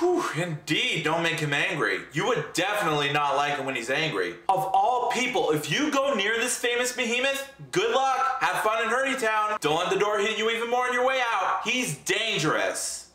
Whew, indeed, don't make him angry. You would definitely not like him when he's angry. Of all people, if you go near this famous behemoth, good luck, have fun in Hurdy Town. Don't let the door hit you even more on your way out. He's dangerous.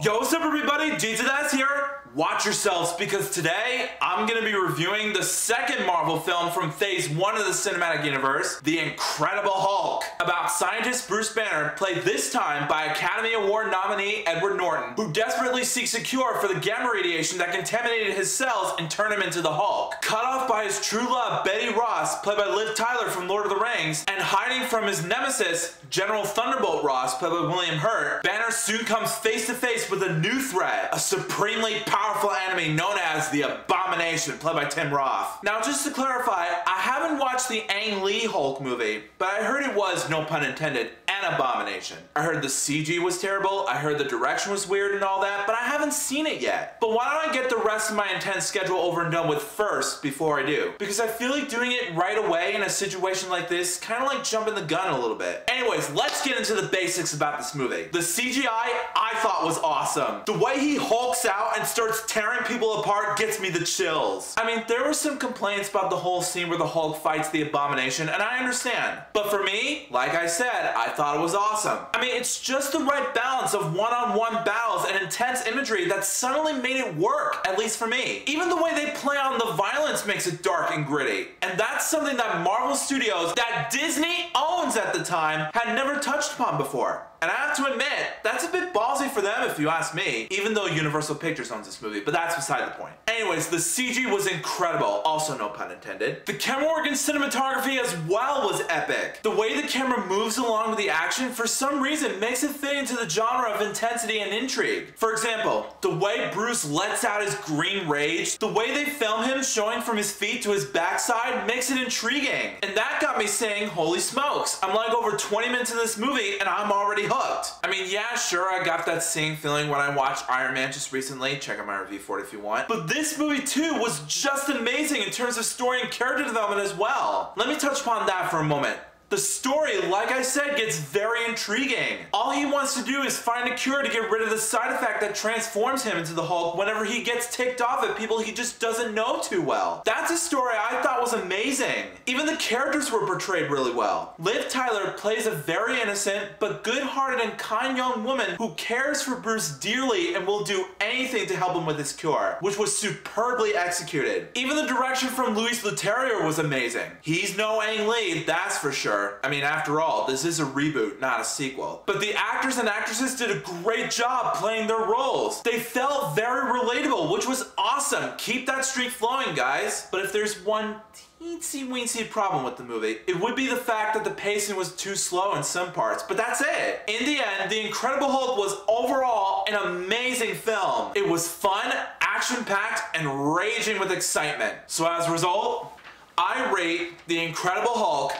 Yo, what's up everybody? GToThat's here. Watch yourselves because today I'm going to be reviewing the second Marvel film from Phase 1 of the cinematic universe, The Incredible Hulk, about scientist Bruce Banner, played this time by Academy Award nominee Edward Norton, who desperately seeks a cure for the gamma radiation that contaminated his cells and turned him into the Hulk. Cut off by his true love Betty Ross, played by Liv Tyler from Lord of the Rings, and hiding from his nemesis General Thunderbolt Ross, played by William Hurt, Banner soon comes face to face with a new threat, a supremely powerful enemy known as the Abomination, played by Tim Roth. Now, just to clarify, I haven't watched the Ang Lee Hulk movie, but I heard it was, no pun intended, an abomination. I heard the CG was terrible, I heard the direction was weird and all that, but I haven't seen it yet. But why don't I get the rest of my intense schedule over and done with first before I do? Because I feel like doing it right away in a situation like this, kind of like jumping the gun a little bit. Anyways, let's get into the basics about this movie. The CGI I thought was awesome. The way he hulks out and starts tearing people apart gets me the chills. I mean, there were some complaints about the whole scene where the Hulk fights the Abomination, and I understand. But for me, like I said, I thought it was awesome. I mean, it's just the right balance of one-on-one battles and intense imagery that suddenly made it work, at least for me. Even the way they play on the violence makes it dark and gritty. And that's something that Marvel Studios, that Disney owns at the time, had never touched upon before. And I have to admit, that's a bit ballsy for them if you ask me, even though Universal Pictures owns this movie, but that's beside the point. Anyways, the CG was incredible, also no pun intended. The camera work and cinematography as well was epic. The way the camera moves along with the action, for some reason, makes it fit into the genre of intensity and intrigue. For example, the way Bruce lets out his green rage, the way they film him showing from his feet to his backside makes it intriguing. And that got me saying, holy smokes, I'm like over 20 minutes in this movie and I'm already hooked. I mean, yeah, sure, I got that same feeling when I watched Iron Man just recently. Check out my review for it if you want. But this movie too was just amazing in terms of story and character development as well. Let me touch upon that for a moment. The story, like I said, gets very intriguing. All he wants to do is find a cure to get rid of the side effect that transforms him into the Hulk whenever he gets ticked off at people he just doesn't know too well. That's a story I thought was amazing. Even the characters were portrayed really well. Liv Tyler plays a very innocent but good-hearted and kind young woman who cares for Bruce dearly and will do anything to help him with his cure, which was superbly executed. Even the direction from Louis Leterrier was amazing. He's no Ang Lee, that's for sure. I mean, after all, this is a reboot, not a sequel. But the actors and actresses did a great job playing their roles. They felt very relatable, which was awesome. Keep that streak flowing, guys. But if there's one teensy-weensy problem with the movie, it would be the fact that the pacing was too slow in some parts, but that's it. In the end, The Incredible Hulk was overall an amazing film. It was fun, action-packed, and raging with excitement. So as a result, I rate The Incredible Hulk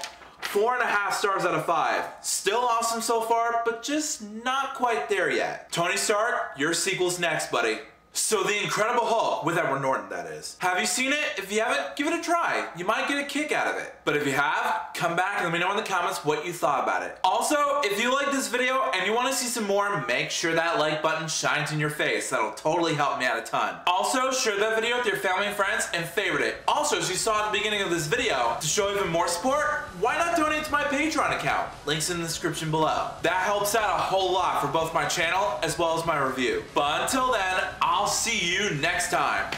4.5 stars out of 5. Still awesome so far, but just not quite there yet. Tony Stark, your sequel's next, buddy. So The Incredible Hulk, with Edward Norton, that is. Have you seen it? If you haven't, give it a try. You might get a kick out of it. But if you have, come back and let me know in the comments what you thought about it. Also, if you like this video and you want to see some more, make sure that like button shines in your face. That'll totally help me out a ton. Also, share that video with your family and friends and favorite it. Also, as you saw at the beginning of this video, to show even more support, why not donate to my Patreon account? Links in the description below. That helps out a whole lot for both my channel as well as my review. But until then, I'll see you next time.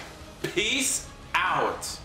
Peace out.